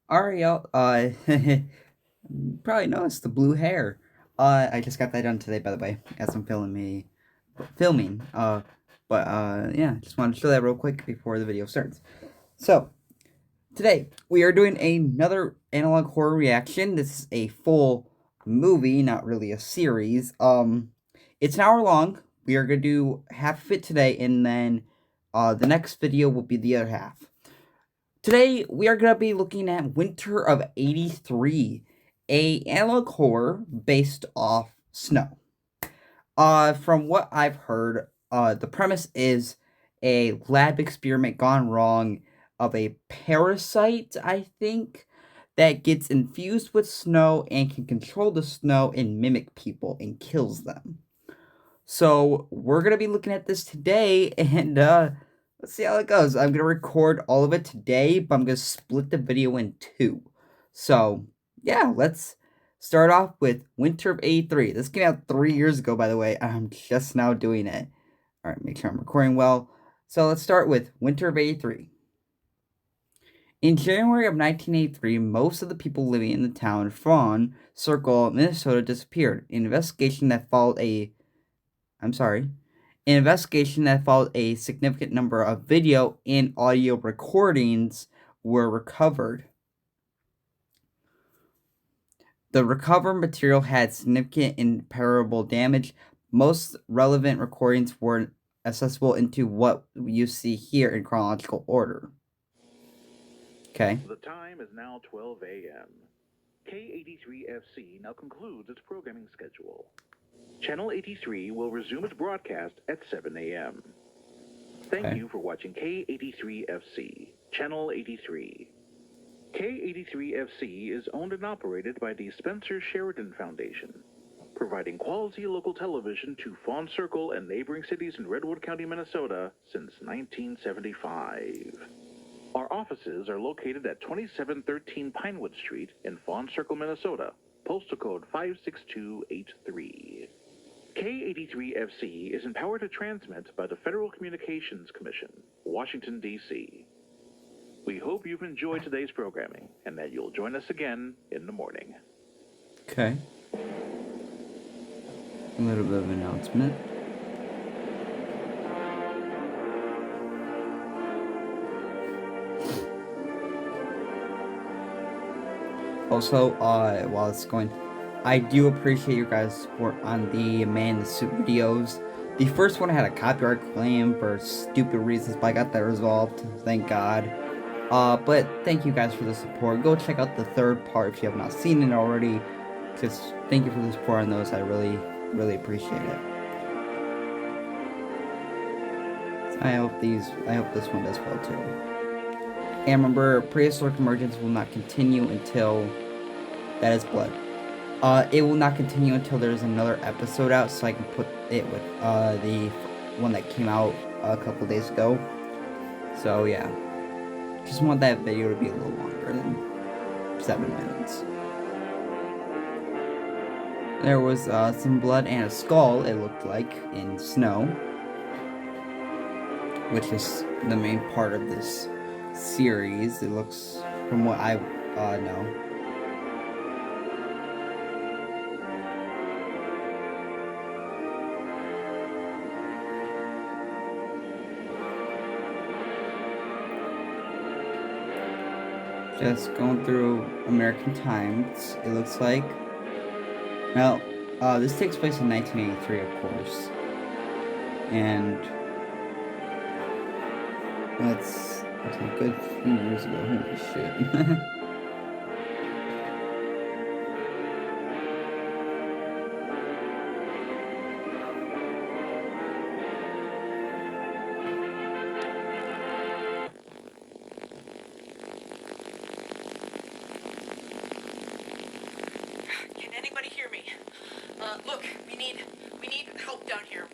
Alright, y'all. Probably noticed the blue hair. I just got that done today, by the way, as I'm filming. Yeah, just wanted to show that real quick before the video starts. So, today we are doing another analog horror reaction. This is a full movie, not really a series. It's an hour long. We are gonna do half of it today, and then the next video will be the other half. Today, we are going to be looking at Winter of 83, a analog horror based off Snow. From what I've heard, the premise is a lab experiment gone wrong of a parasite, I think, that gets infused with snow and can control the snow and mimic people and kills them. So, we're going to be looking at this today, and let's see how it goes. I'm going to record all of it today, but I'm going to split the video in two. So, yeah, let's start off with Winter of 83. This came out 3 years ago, by the way. I'm just now doing it. All right, make sure I'm recording well. So, let's start with Winter of 83. In January of 1983, most of the people living in the town Fawn Circle, Minnesota disappeared. An investigation that followed a significant number of video and audio recordings were recovered. The recovered material had significant and irreparable damage. Most relevant recordings were accessible into what you see here in chronological order. Okay. The time is now 12 a.m. K83FC now concludes its programming schedule. Channel 83 will resume its broadcast at 7 a.m. Thank you for watching K83FC, Channel 83. K83FC is owned and operated by the Spencer Sheridan Foundation, providing quality local television to Fawn Circle and neighboring cities in Redwood County, Minnesota since 1975. Our offices are located at 2713 Pinewood Street in Fawn Circle, Minnesota, postal code 56283. K83FC is empowered to transmit by the Federal Communications Commission, Washington, D.C. We hope you've enjoyed today's programming and that you'll join us again in the morning. Okay. A little bit of an announcement. Also, while it's going, I do appreciate your guys' support on the Man in the Suit videos. The first one had a copyright claim for stupid reasons, but I got that resolved, thank God. But thank you guys for the support. Go check out the third part if you have not seen it already. Just thank you for the support on those. I really, really appreciate it. I hope this one does well too. And remember, prehistoric emergence will not continue until that is blood. It will not continue until there's another episode out, so I can put it with the one that came out a couple days ago. So yeah, just want that video to be a little longer than 7 minutes. There was some blood and a skull, it looked like, in snow, which is the main part of this series. It looks, from what I know. Just going through American Times, it looks like. Now, this takes place in 1983, of course. And that's a good few years ago. Holy shit. Can anybody hear me? Look, we need help down here.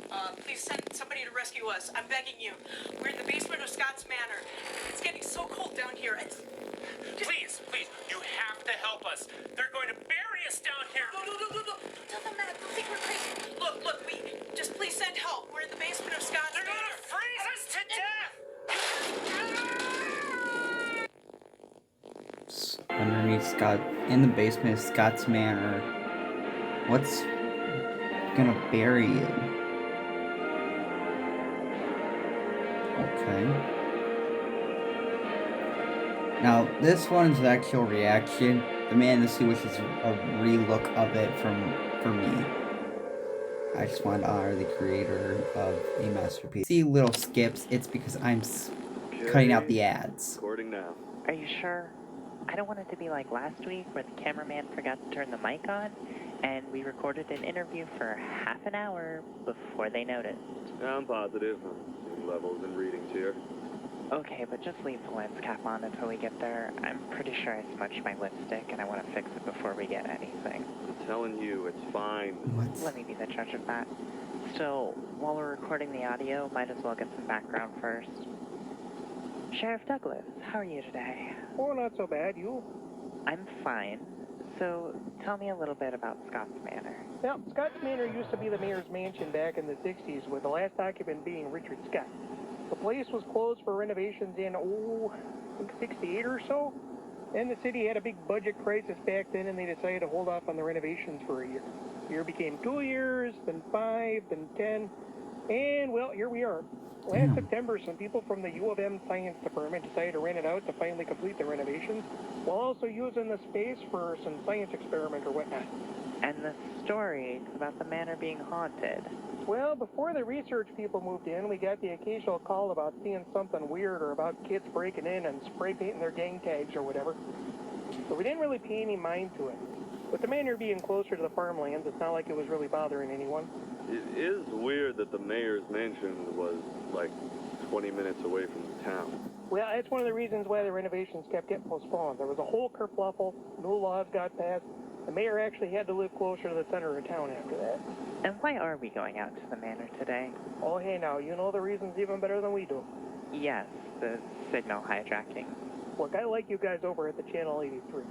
Please send somebody to rescue us. I'm begging you. We're in the basement of Scott's Manor. It's getting so cold down here. Please, you have to help us. They're going to bury us down here. No. Don't tell them that. They'll think we're crazy. Look, just please send help. We're in the basement of Scott's They're Manor. gonna freeze us to death. in the basement of Scott's Manor. What's gonna bury it? Okay. Now, this one's an actual reaction. The Man in the Sea, which is a relook of it for me. I just want to honor the creator of a masterpiece. See little skips, it's because I'm cutting out the ads. Recording now. Are you sure? I don't want it to be like last week where the cameraman forgot to turn the mic on and we recorded an interview for half an hour before they noticed. I'm positive. I'm seeing levels and readings here. Okay, but just leave the lens cap on until we get there. I'm pretty sure I smudged my lipstick and I want to fix it before we get anything. I'm telling you, it's fine. What? Let me be the judge of that. So, while we're recording the audio, might as well get some background first. Sheriff Douglas, how are you today? Oh, not so bad. You? I'm fine. So, tell me a little bit about Scott's Manor. Now, Scott's Manor used to be the mayor's mansion back in the 60s, with the last occupant being Richard Scott. The place was closed for renovations in, I think 68 or so. And the city had a big budget crisis back then, and they decided to hold off on the renovations for a year. The year became 2 years, then 5, then 10, and, well, here we are. Last September, some people from the U of M Science Department decided to rent it out to finally complete the renovations, while also using the space for some science experiment or whatnot. And the story about the manor being haunted. Well, before the research people moved in, we got the occasional call about seeing something weird or about kids breaking in and spray painting their gang tags or whatever. But we didn't really pay any mind to it. With the manor being closer to the farmlands, it's not like it was really bothering anyone. It is weird that the mayor's mansion was like 20 minutes away from the town. Well, that's one of the reasons why the renovations kept getting postponed. There was a whole kerfluffle, new laws got passed. The mayor actually had to live closer to the center of town after that. And why are we going out to the manor today? Oh, hey now, you know the reasons even better than we do. Yes, the signal hijacking. Look, I like you guys over at the Channel 83.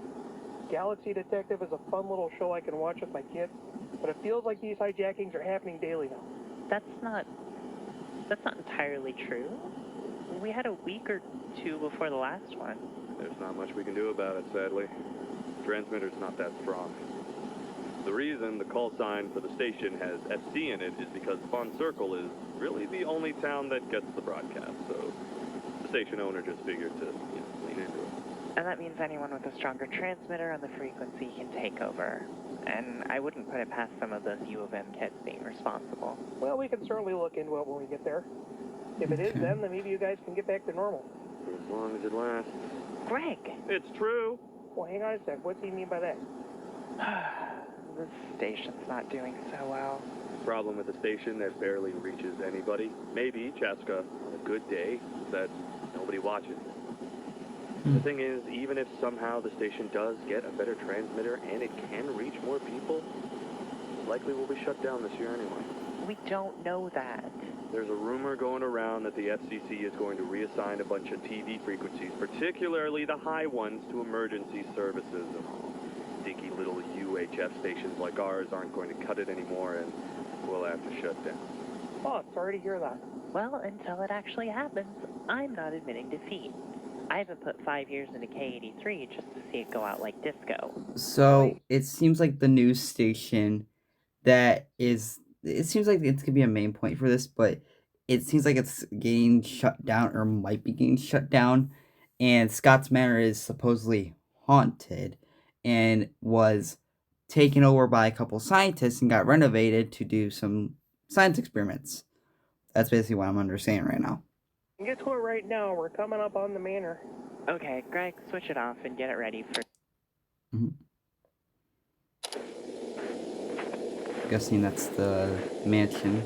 Galaxy Detective is a fun little show I can watch with my kids, but it feels like these hijackings are happening daily now. That's not entirely true. We had a week or two before the last one. There's not much we can do about it, sadly. The transmitter's not that strong. The reason the call sign for the station has FC in it is because Fawn Circle is really the only town that gets the broadcast, so the station owner just figured to lean into it. And that means anyone with a stronger transmitter on the frequency can take over. And I wouldn't put it past some of those U of M kids being responsible. Well, we can certainly look into it when we get there. If it is then maybe you guys can get back to normal. For as long as it lasts. Greg! It's true. Well, hang on a sec. What do you mean by that? The station's not doing so well. Problem with the station that barely reaches anybody. Maybe, Chaska, on a good day, that nobody watches. The thing is, even if somehow the station does get a better transmitter and it can reach more people, likely will be shut down this year anyway. We don't know that. There's a rumor going around that the FCC is going to reassign a bunch of TV frequencies, particularly the high ones, to emergency services. And dinky little UHF stations like ours aren't going to cut it anymore, and we'll have to shut down. Oh, sorry to hear that. Well, until it actually happens, I'm not admitting defeat. I haven't put 5 years into K83 just to see it go out like disco. So it seems like the news station it seems like it's gonna be a main point for this, but it seems like it's getting shut down or might be getting shut down. And Scott's Manor is supposedly haunted and was taken over by a couple scientists and got renovated to do some science experiments. That's basically what I'm understanding right now. Get to it right now. We're coming up on the manor. Okay, Greg, switch it off and get it ready for... Guessing that's the mansion.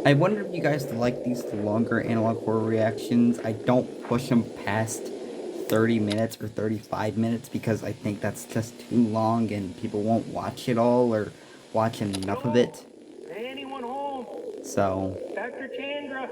I wonder if you guys like these longer analog horror reactions. I don't push them past 30 minutes or 35 minutes because I think that's just too long and people won't watch it all or watch enough of it. Anyone home? So... Dr. Chandra?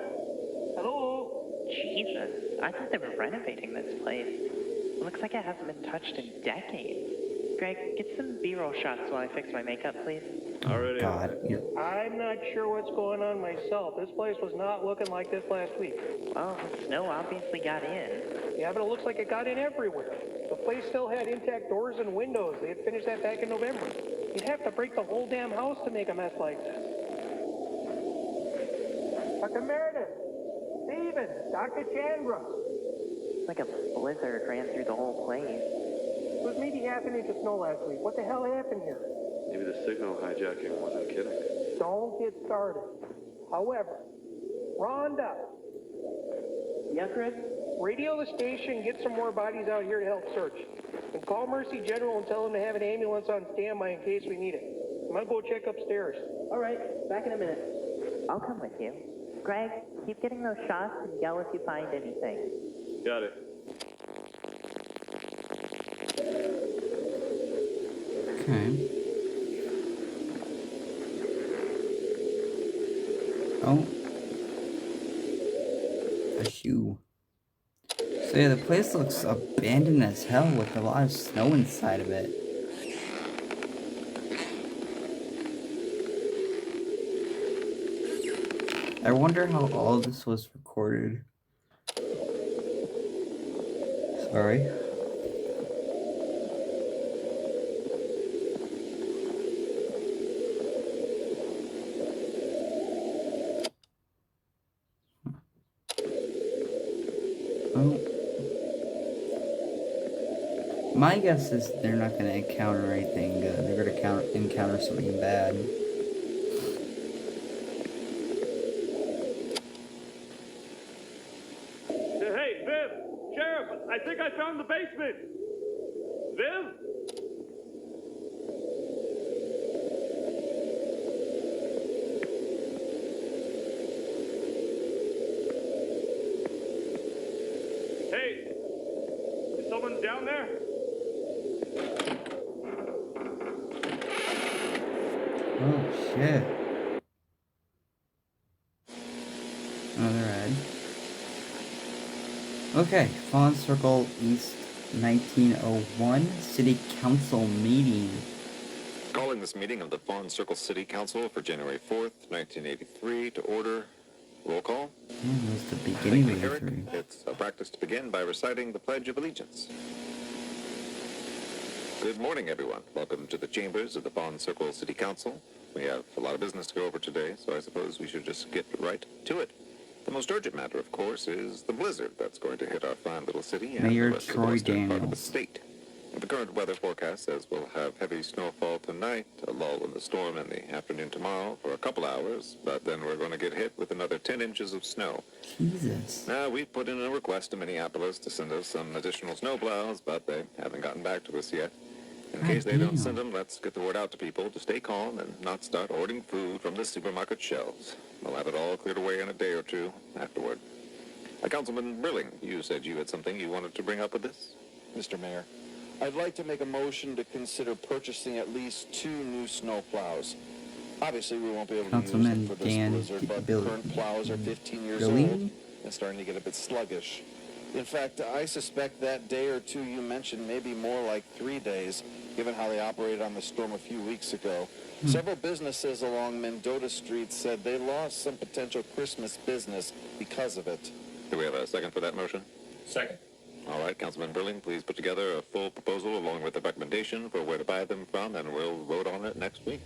Hello? Jesus, I thought they were renovating this place. It looks like it hasn't been touched in decades. Greg, get some B-roll shots while I fix my makeup, please. Already. God, I'm not sure what's going on myself. This place was not looking like this last week. Well, the snow obviously got in. Yeah, but it looks like it got in everywhere. The place still had intact doors and windows. They had finished that back in November. You'd have to break the whole damn house to make a mess like this. Dr. Meredith, Steven, Dr. Chandra. It's like a blizzard ran through the whole place. It was maybe half an inch of snow last week. What the hell happened here? Maybe the signal hijacking wasn't kidding. Don't get started. However, Rhonda, Yeah, Greg? radio the station, get some more bodies out here to help search. And call Mercy General and tell them to have an ambulance on standby in case we need it. I'm gonna go check upstairs. All right, back in a minute. I'll come with you. Greg, keep getting those shots and yell if you find anything. Got it. okay. Oh. A shoe. So yeah, the place looks abandoned as hell with a lot of snow inside of it. I wonder how all this was recorded. Sorry. Oh. My guess is they're not going to encounter anything good. They're going to encounter something bad. Hey, Viv! Sheriff, I think I found the basement! Viv? Hey! Is someone down there? Oh, shit. Another ad. Okay, Fawn Circle East 1901 City Council meeting. Calling this meeting of the Fawn Circle City Council for January 4th, 1983 to order. Roll call. Man, that was the Thank beginning you, of the Eric. three. It's a practice to begin by reciting the Pledge of Allegiance. Good morning, everyone. Welcome to the chambers of the Fawn Circle City Council. We have a lot of business to go over today, so I suppose we should just get right to it. The most urgent matter, of course, is the blizzard that's going to hit our fine little city and Mayor the rest of the Troy western part of the Daniels. state. The current weather forecast says we'll have heavy snowfall tonight, a lull in the storm in the afternoon tomorrow for a couple hours, but then we're going to get hit with another 10 inches of snow. Jesus. Now, we've put in a request to Minneapolis to send us some additional snowplows, but they haven't gotten back to us yet. In God case they don't damn. send them, let's get the word out to people to stay calm and not start ordering food from the supermarket shelves. We'll have it all cleared away in a day or two afterward. Councilman Brilling, you said you had something you wanted to bring up with this? Mr. Mayor, I'd like to make a motion to consider purchasing at least 2 new snow plows. Obviously, we won't be able to use Councilman them for this Dan blizzard, but Bill- the current plows are 15 years Billy? old and starting to get a bit sluggish. In fact, I suspect that day or two you mentioned may be more like 3 days, given how they operated on the storm a few weeks ago. Several businesses along Mendota Street said they lost some potential Christmas business because of it. Do we have a second for that motion? Second. All right, Councilman Brilling, please put together a full proposal along with the recommendation for where to buy them from, and we'll vote on it next week.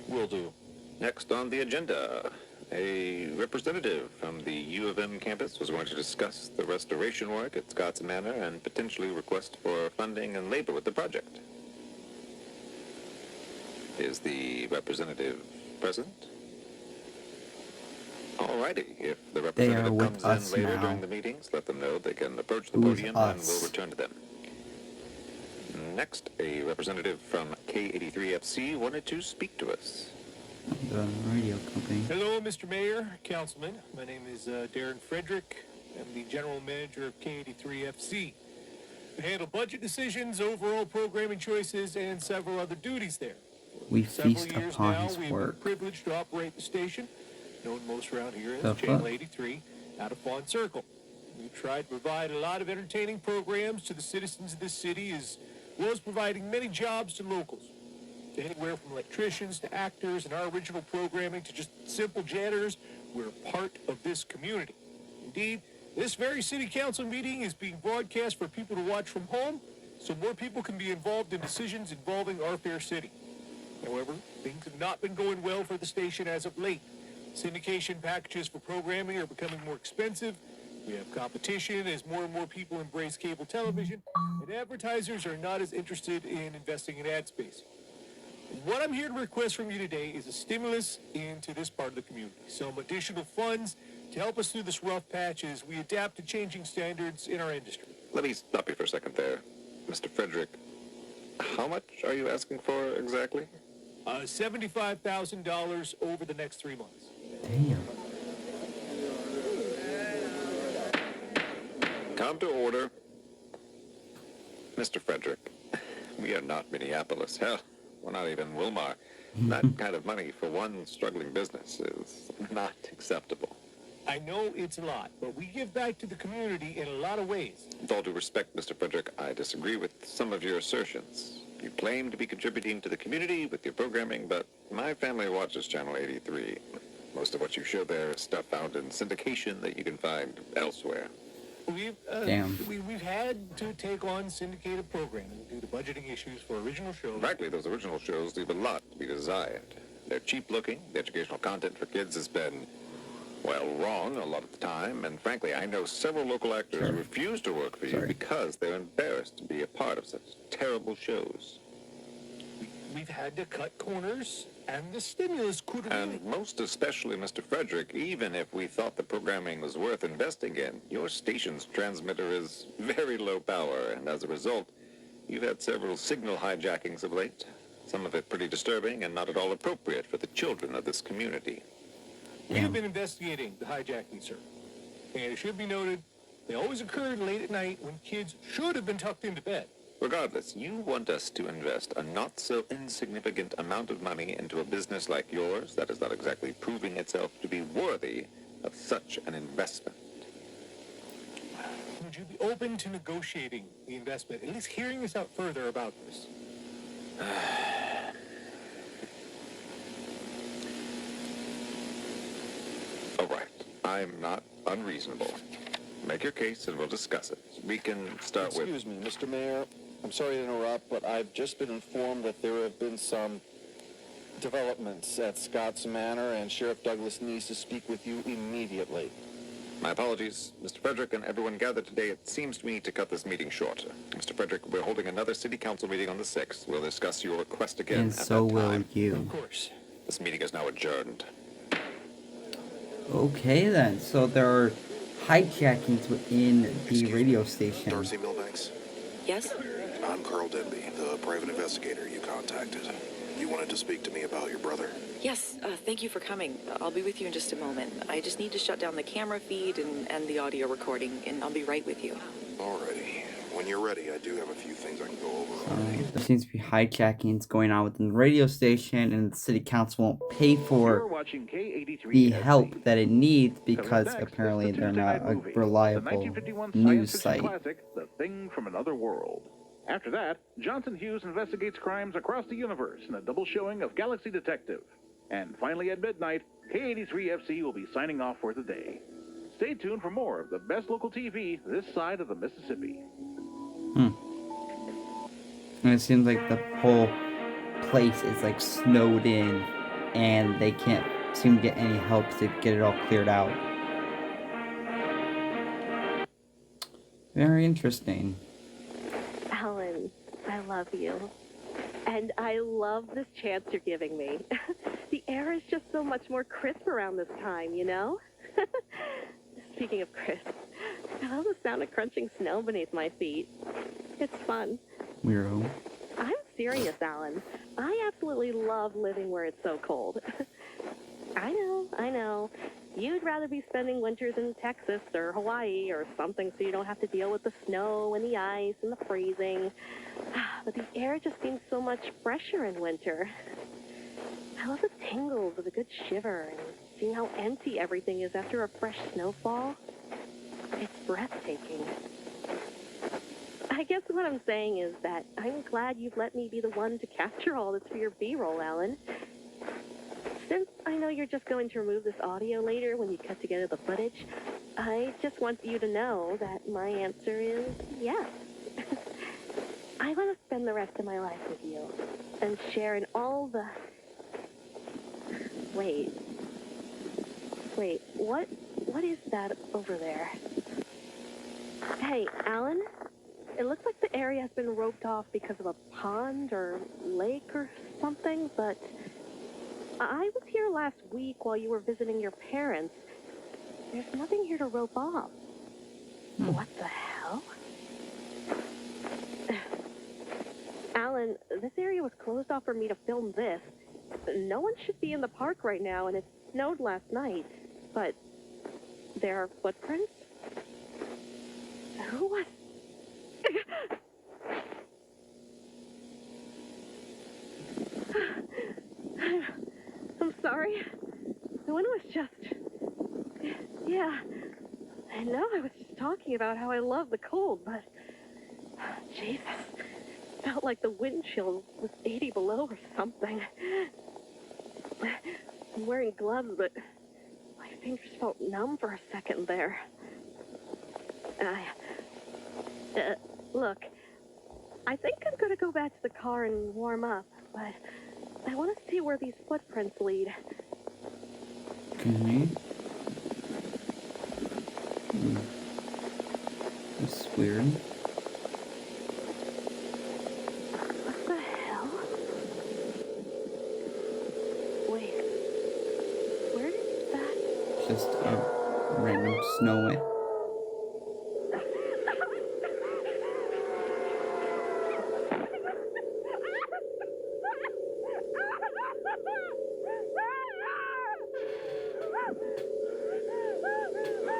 Will do. Next on the agenda, a representative from the U of M campus was going to discuss the restoration work at Scotts Manor and potentially request for funding and labor with the project. Is the representative present? Alrighty, if the They are representative with comes us in later now. during the meetings, let them know they can approach the Who's podium and us? we'll return to them. Next, a representative from K83FC wanted to speak to us. The radio company. Hello, Mr. Mayor, Councilman. My name is Darren Frederick. I'm the General Manager of K83FC. I handle budget decisions, overall programming choices, and several other duties there. We For several feast years upon now, his we've work. been privileged to operate the station, known most around here The as Channel fuck? 83, out of Fawn Circle. We've tried to provide a lot of entertaining programs to the citizens of this city as well as providing many jobs to locals. Anywhere from electricians to actors and our original programming to just simple janitors, we're part of this community. Indeed, this very city council meeting is being broadcast for people to watch from home, so more people can be involved in decisions involving our fair city. However, things have not been going well for the station as of late. Syndication packages for programming are becoming more expensive. We have competition as more and more people embrace cable television, and advertisers are not as interested in investing in ad space. What I'm here to request from you today is a stimulus into this part of the community. Some additional funds to help us through this rough patch as we adapt to changing standards in our industry. Let me stop you for a second there. Mr. Frederick, how much are you asking for exactly? $75,000 over the next 3 months. Damn. Come to order. Mr. Frederick, we are not Minneapolis. Hell, we're not even Wilmar. That kind of money for one struggling business is not acceptable. I know it's a lot, but we give back to the community in a lot of ways. With all due respect, Mr. Frederick, I disagree with some of your assertions. You claim to be contributing to the community with your programming, but my family watches Channel 83. Most of what you show there is stuff found in syndication that you can find elsewhere. We've had to take on syndicated programming due to budgeting issues for original shows. Frankly, those original shows leave a lot to be desired. They're cheap looking. The educational content for kids has been, well, wrong a lot of the time. And frankly, I know several local actors who refuse to work for you because they're embarrassed to be a part of such terrible shows. We've had to cut corners, and the stimulus could have... And most especially, Mr. Frederick, even if we thought the programming was worth investing in, your station's transmitter is very low power, and as a result, you've had several signal hijackings of late. Some of it pretty disturbing and not at all appropriate for the children of this community. We have been investigating the hijacking, sir. And it should be noted, they always occurred late at night when kids should have been tucked into bed. Regardless, you want us to invest a not-so-insignificant amount of money into a business like yours that is not exactly proving itself to be worthy of such an investment. Would you be open to negotiating the investment, at least hearing us out further about this? All right, I'm not unreasonable. Make your case and we'll discuss it. We can start with... Excuse me, Mr. Mayor. I'm sorry to interrupt, but I've just been informed that there have been some developments at Scott's Manor, and Sheriff Douglas needs to speak with you immediately. My apologies, Mr. Frederick and everyone gathered today. It seems to me to cut this meeting short. Mr. Frederick, we're holding another city council meeting on the 6th. We'll discuss your request again And at so that will time. you. Of course. This meeting is now adjourned. Okay then, so there are hijackings within the radio station. Darcy Milbanks? Yes? I'm Carl Denby, the private investigator you contacted. You wanted to speak to me about your brother? Yes, thank you for coming. I'll be with you in just a moment. I just need to shut down the camera feed and the audio recording, and I'll be right with you. Alrighty. When you're ready, I do have a few things I can go over already. There seems to be hijackings going on within the radio station, and the city council won't pay You're for watching K83 the SC. help that it needs Coming because next is apparently the they're Tuesday not night a movie, reliable the 1951 news science site. fiction classic, The Thing from Another World. After that, Johnson Hughes investigates crimes across the universe in a double showing of Galaxy Detective. And finally at midnight, K83FC will be signing off for the day. Stay tuned for more of the best local TV this side of the Mississippi. And it seems like the whole place is like snowed in, and they can't seem to get any help to get it all cleared out. Very interesting. Alan, I love you. And I love this chance you're giving me. The air is just so much more crisp around this time, you know? Speaking of crisp, I love the sound of crunching snow beneath my feet. It's fun. Weirdo. I'm serious, Alan. I absolutely love living where it's so cold. I know. You'd rather be spending winters in Texas or Hawaii or something so you don't have to deal with the snow and the ice and the freezing. But the air just seems so much fresher in winter. I love the tingles of a good shiver and seeing how empty everything is after a fresh snowfall. It's breathtaking. I guess what I'm saying is that I'm glad you've let me be the one to capture all this for your B-roll, Alan. Since I know you're just going to remove this audio later when you cut together the footage, I just want you to know that my answer is yes. I want to spend the rest of my life with you and share in all the... Wait, what is that over there? Hey, Alan? It looks like the area has been roped off because of a pond or lake or something, but I was here last week while you were visiting your parents. There's nothing here to rope off. What the hell? Alan, this area was closed off for me to film this. No one should be in the park right now, and it snowed last night. But there are footprints? Who was... I'm sorry. The one was just... Yeah. I know I was just talking about how I love the cold, but... Jesus. Felt like the wind chill was 80 below or something. I'm wearing gloves, but my fingers felt numb for a second there. Look, I think I'm gonna go back to the car and warm up, but I want to see where these footprints lead. Okay. That's weird. What the hell? Wait, where did that... Just a random snowman.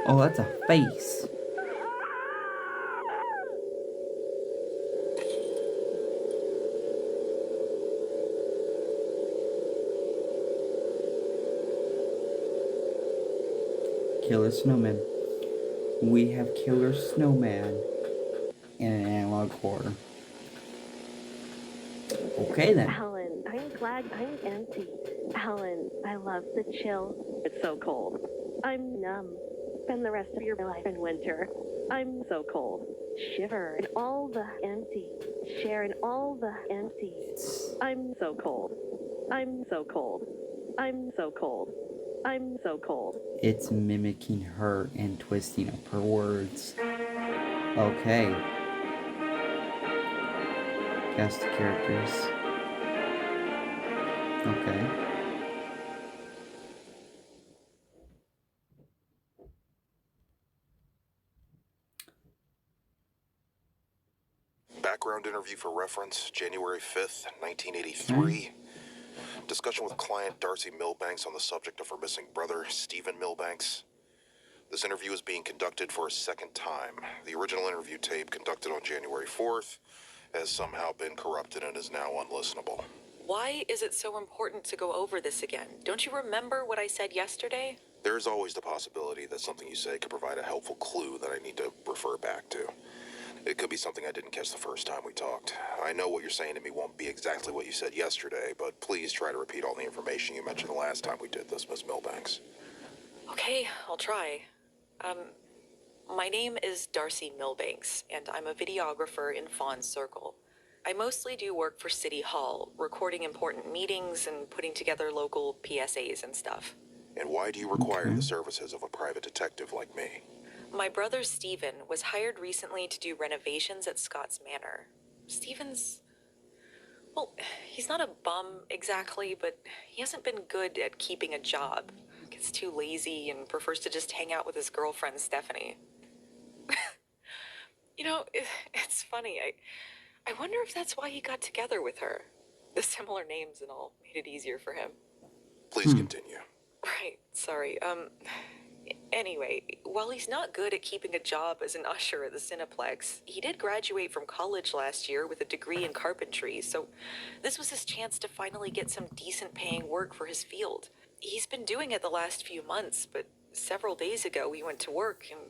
Oh, that's a face. Killer Snowman. We have Killer Snowman in an analog horror. Okay then. Alan, I'm glad I'm empty. Alan, I love the chill. It's so cold. I'm numb. Spend the rest of your life in winter. I'm so cold. Shiver in all the empty. Share in all the empty. I'm so cold. I'm so cold. I'm so cold. I'm so cold. It's mimicking her and twisting up her words. Okay. Cast the characters. Okay. Background interview for reference, January 5th, 1983. Discussion with client Darcy Milbanks on the subject of her missing brother, Stephen Milbanks. This interview is being conducted for a second time. The original interview tape, conducted on January 4th, has somehow been corrupted and is now unlistenable. Why is it so important to go over this again? Don't you remember what I said yesterday? There is always the possibility that something you say could provide a helpful clue that I need to refer back to. It could be something I didn't catch the first time we talked. I know what you're saying to me won't be exactly what you said yesterday, but please try to repeat all the information you mentioned the last time we did this, Ms. Milbanks. Okay, I'll try. My name is Darcy Milbanks, and I'm a videographer in Fawn Circle. I mostly do work for City Hall, recording important meetings and putting together local PSAs and stuff. And why do you require the services of a private detective like me? My brother Steven was hired recently to do renovations at Scott's Manor. Steven's... well, he's not a bum exactly, but he hasn't been good at keeping a job. Gets too lazy and prefers to just hang out with his girlfriend, Stephanie. You know, it's funny. I wonder if that's why he got together with her. The similar names and all made it easier for him. Please continue. Right, sorry. Anyway, while he's not good at keeping a job as an usher at the Cineplex, he did graduate from college last year with a degree in carpentry, so this was his chance to finally get some decent paying work for his field. He's been doing it the last few months, but several days ago he went to work and...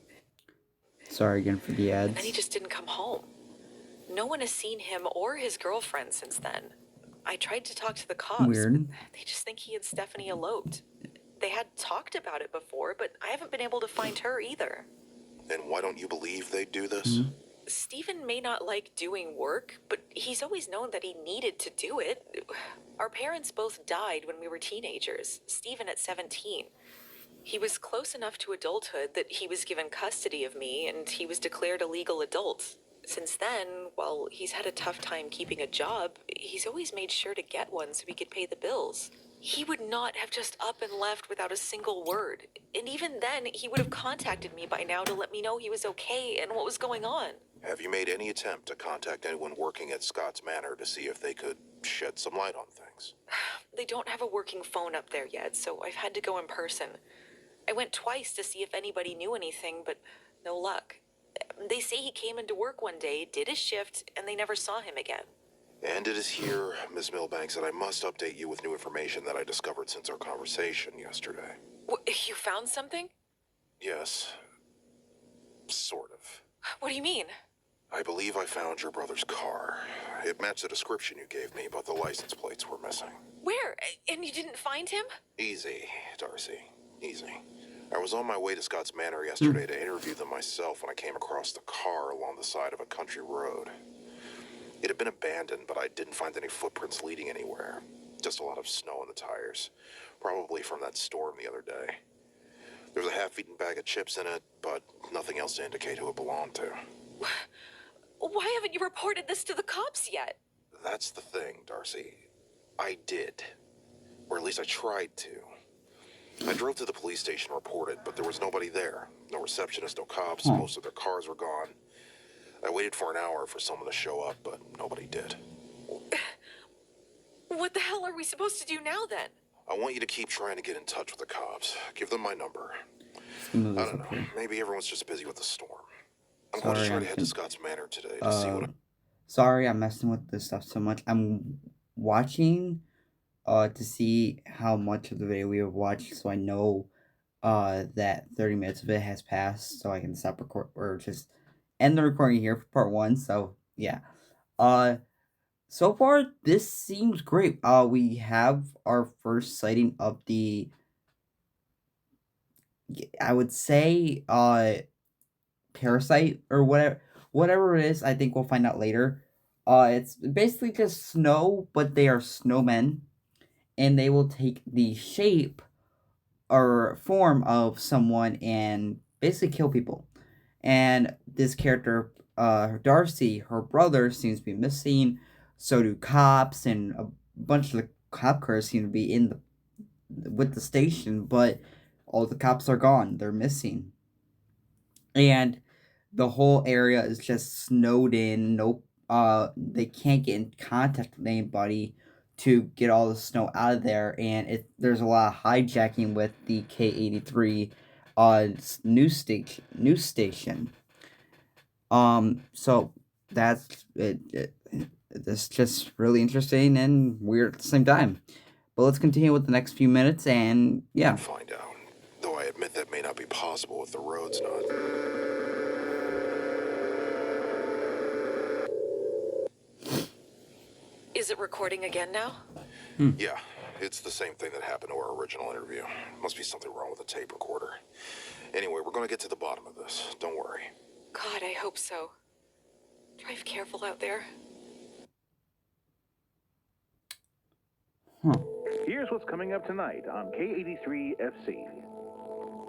Sorry again for the ads. And then he just didn't come home. No one has seen him or his girlfriend since then. I tried to talk to the cops, Weird. but they just think he and Stephanie eloped. They had talked about it before, but I haven't been able to find her either. And why don't you believe they'd do this? Stephen may not like doing work, but he's always known that he needed to do it. Our parents both died when we were teenagers, Stephen at 17. He was close enough to adulthood that he was given custody of me, and he was declared a legal adult. Since then, while he's had a tough time keeping a job, he's always made sure to get one so he could pay the bills. He would not have just up and left without a single word. And even then, he would have contacted me by now to let me know he was okay and what was going on. Have you made any attempt to contact anyone working at Scott's Manor to see if they could shed some light on things? They don't have a working phone up there yet, so I've had to go in person. I went twice to see if anybody knew anything, but no luck. They say he came into work one day, did his shift, and they never saw him again. And it is here, Miss Milbanks, that I must update you with new information that I discovered since our conversation yesterday. You found something? Yes. Sort of. What do you mean? I believe I found your brother's car. It matched the description you gave me, but the license plates were missing. Where? And you didn't find him? Easy, Darcy. Easy. I was on my way to Scott's Manor yesterday to interview them myself when I came across the car along the side of a country road. It had been abandoned, but I didn't find any footprints leading anywhere. Just a lot of snow on the tires. Probably from that storm the other day. There was a half-eaten bag of chips in it, but nothing else to indicate who it belonged to. Why haven't you reported this to the cops yet? That's the thing, Darcy. I did. Or at least I tried to. I drove to the police station and reported, but there was nobody there. No receptionist, no cops, most of their cars were gone. I waited for an hour for someone to show up, but nobody did. What the hell are we supposed to do now, then? I want you to keep trying to get in touch with the cops. Give them my number. I don't know. Maybe everyone's just busy with the storm. I'm going to try to head to Scott's Manor today to see what... Sorry, I'm messing with this stuff so much. I'm watching to see how much of the video we have watched, so I know that 30 minutes of it has passed, so I can stop record or just end the recording here for part 1. So yeah, so far this seems great. We have our first sighting of the, I would say, parasite or whatever it is. I think we'll find out later. It's basically just snow, but they are snowmen. And they will take the shape or form of someone and basically kill people. And this character, Darcy, her brother, seems to be missing. So do cops, and a bunch of the cop cars seem to be with the station, but all the cops are gone. They're missing. And the whole area is just snowed in. They can't get in contact with anybody to get all the snow out of there, and there's a lot of hijacking with the K83 news station. So that's it. It's just really interesting and weird at the same time. But let's continue with the next few minutes, and yeah. Find out. Though I admit that may not be possible if the road's not. Is it recording again now? Yeah, it's the same thing that happened to our original interview. Must be something wrong with the tape recorder. Anyway, we're gonna get to the bottom of this. Don't worry. God, I hope so. Drive careful out there. Here's what's coming up tonight on K83 FC.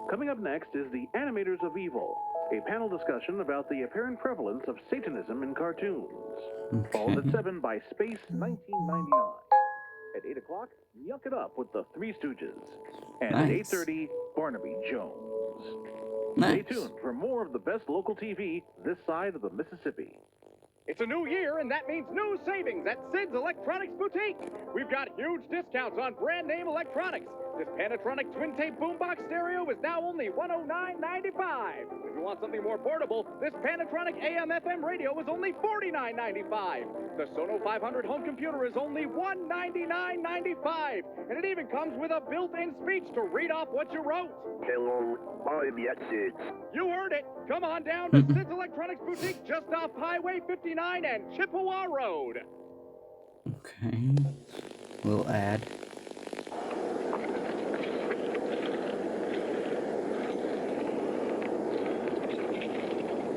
Coming up next is The Animators of Evil, a panel discussion about the apparent prevalence of Satanism in cartoons. Followed at 7 by Space 1999. At 8 o'clock, Yuck It Up with the Three Stooges. And at 8:30, Barnaby Jones. Stay tuned for more of the best local TV this side of the Mississippi. It's a new year, and that means new savings at Sid's Electronics Boutique. We've got huge discounts on brand name electronics. This Panatronic twin tape boombox stereo is now only $109.95. If you want want something more portable, this Panatronic AM/FM radio is only $49.95. The Sono 500 home computer is only $199.95. And it even comes with a built-in speech to read off what you wrote. Hello, I'm Sid. You heard it. Come on down to Sid's Electronics Boutique just off Highway 59 and Chippewa Road. Okay. Little ad.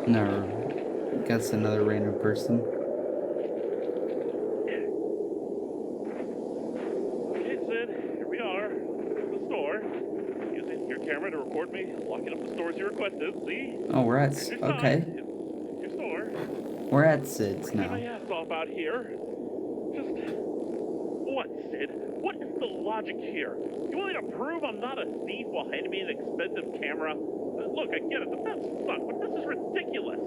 No, guess another random person. Okay, Sid, here we are. At the store. Using your camera to record me locking up the stores you requested. See? Oh, we're at Here's your okay. sign. Your store. We're at Sid's Get my now. ass off out here. Just what, Sid? What is the logic here? You want me to prove I'm not a thief while handing me an expensive camera? Look, I get it. The maps suck, but this is ridiculous.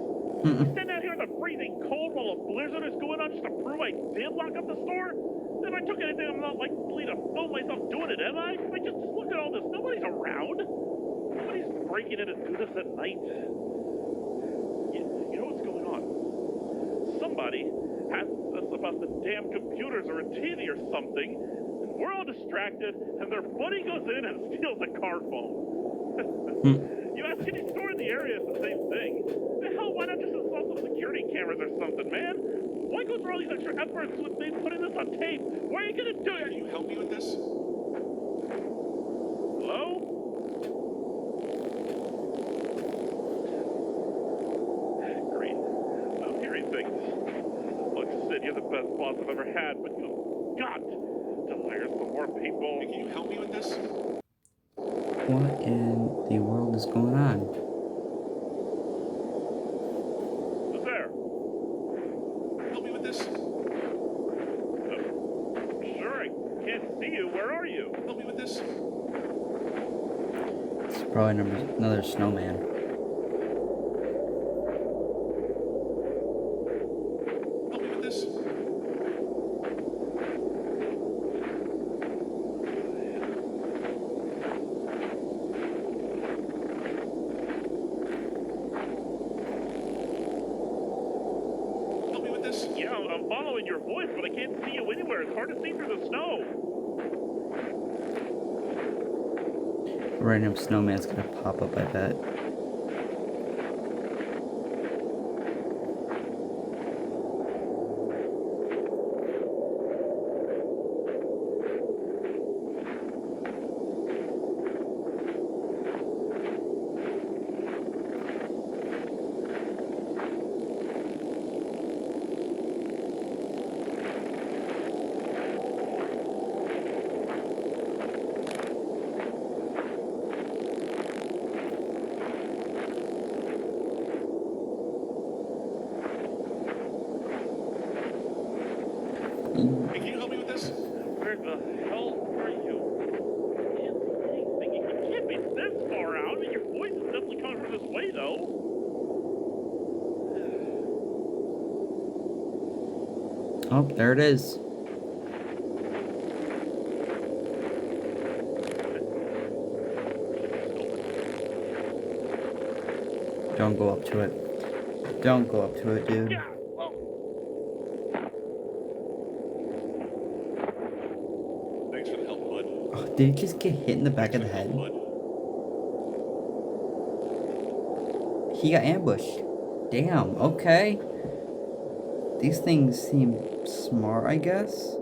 Stand out here in the freezing cold while a blizzard is going on just to prove I did lock up the store? If I took anything, I'm not likely to film myself doing it, am I? Just look at all this. Nobody's around. Nobody's breaking in to do this at night. You know what's going on? Somebody asks us about the damn computers or a TV or something, and we're all distracted, and their buddy goes in and steals a car phone. You ask any store in the area, it's the same thing. The hell, why not just install some security cameras or something, man? Why go through all these extra efforts with me putting this on tape? Why are you gonna do it? Can you help me with this? Hello? Great. I'm hearing things. Look, Sid, you're the best boss I've ever had, but you've got to hire some more people. Can you help me with this? What in the world is going on? Who's there? Help me with this. Sure, I can't see you. Where are you? Help me with this. It's probably another snowman. Help me with this. Help me with this. Yeah, I'm following your voice, but I can't see you anywhere. It's hard to see through the snow. A random snowman's gonna pop up, I bet. Hey, can you help me with this? Where the hell are you? I can't see anything. You can't be this far out. I mean, your voice is definitely coming from this way, though. Oh, there it is. Don't go up to it. Don't go up to it, dude. Yeah. Thanks for the help, bud. Oh, did he just get hit in the back of the head? He got ambushed. Damn, okay. These things seem smart, I guess.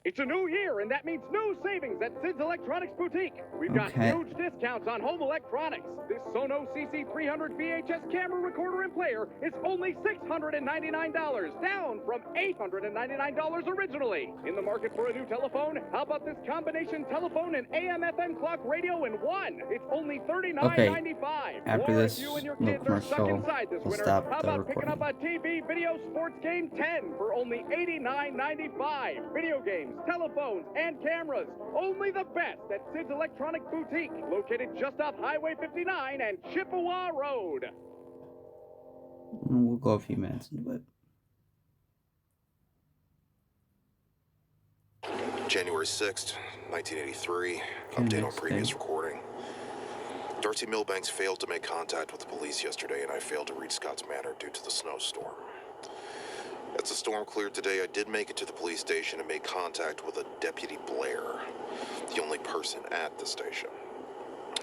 It's a new year, and that means new savings at Sid's Electronics Boutique. We've got Okay. huge discounts on home electronics. This Sono CC300 VHS camera recorder and player is only $699, down from $899 originally. In the market for a new telephone? How about this combination telephone and AM/FM clock radio in one? It's only $39.95. After Or this if you and your little kids are stuck commercial, inside this we'll winter, stop how the about picking up recording. a TV video sports game 10 for only $89.95? Video games, telephones, and cameras. Only the best at Sid's Electronic Boutique, located just off Highway 59 and Chippewa Road. We'll go a few minutes into it. January 6th, 1983. Update on previous recording. Darcy Milbanks failed to make contact with the police yesterday, and I failed to reach Scott's Manor due to the snowstorm. As the storm cleared today, I did make it to the police station and made contact with a Deputy Blair, the only person at the station.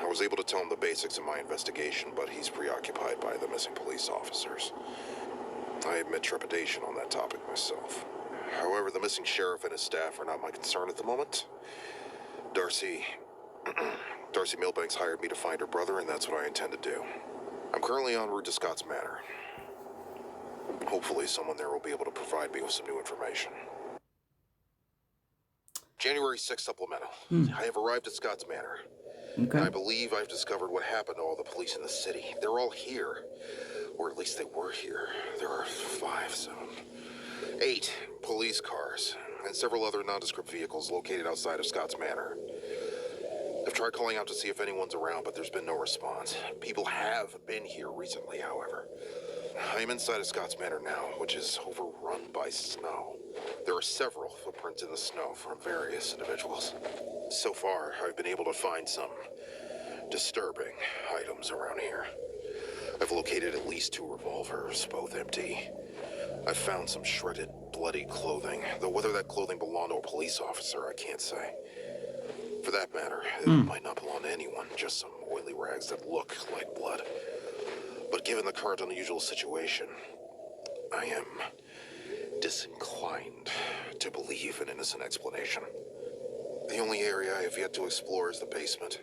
I was able to tell him the basics of my investigation, but he's preoccupied by the missing police officers. I admit trepidation on that topic myself. However, the missing sheriff and his staff are not my concern at the moment. Darcy Milbanks hired me to find her brother, and that's what I intend to do. I'm currently en route to Scott's Manor. Hopefully someone there will be able to provide me with some new information. January 6th supplemental. I have arrived at Scott's Manor. Okay. And I believe I've discovered what happened to all the police in the city. They're all here. Or at least they were here. There are 8 police cars and several other nondescript vehicles located outside of Scott's Manor. I've tried calling out to see if anyone's around, but there's been no response. People have been here recently, however. I am inside of Scott's Manor now, which is overrun by snow. There are several footprints in the snow from various individuals. So far, I've been able to find some disturbing items around here. I've located at least 2 revolvers, both empty. I've found some shredded, bloody clothing, though whether that clothing belonged to a police officer, I can't say. For that matter, it might not belong to anyone, just some oily rags that look like blood. But given the current unusual situation, I am disinclined to believe an innocent explanation. The only area I have yet to explore is the basement.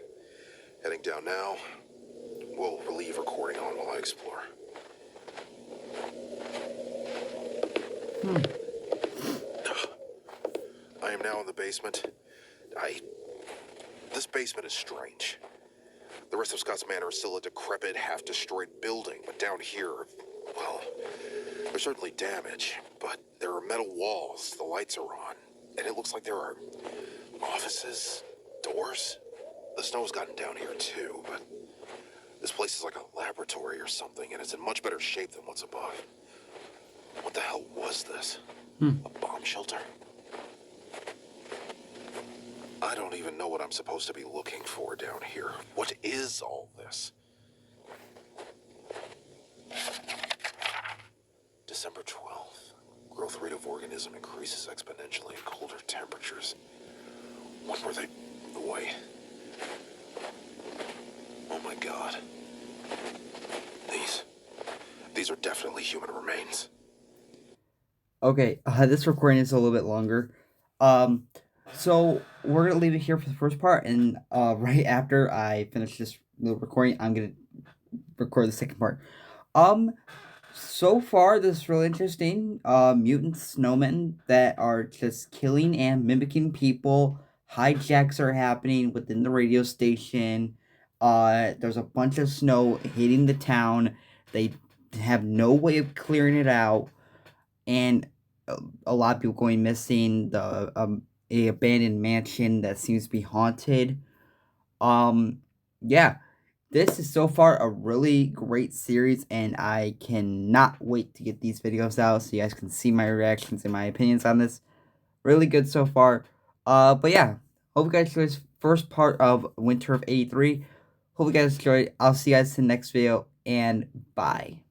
Heading down now, we'll leave recording on while I explore. I am now in the basement. This basement is strange. The rest of Scott's Manor is still a decrepit, half-destroyed building, but down here, well, there's certainly damage, but there are metal walls, the lights are on, and it looks like there are offices, doors. The snow's gotten down here too, but this place is like a laboratory or something, and it's in much better shape than what's above. What the hell was this? A bomb shelter? I don't even know what I'm supposed to be looking for down here. What is all this? December 12th. Growth rate of organism increases exponentially at colder temperatures. When were they away? Oh my god. These are definitely human remains. Okay, this recording is a little bit longer. So we're gonna leave it here for the first part, and right after I finish this little recording, I'm gonna record the second part. So far this is really interesting. Mutant snowmen that are just killing and mimicking people. Hijacks are happening within the radio station. There's a bunch of snow hitting the town. They have no way of clearing it out, and a lot of people going missing. The a abandoned mansion that seems to be haunted. Yeah, this is so far a really great series, and I cannot wait to get these videos out so you guys can see my reactions and my opinions on this. Really good so far. But yeah, hope you guys enjoyed this first part of Winter of '83. Hope you guys enjoyed. I'll see you guys in the next video, and bye.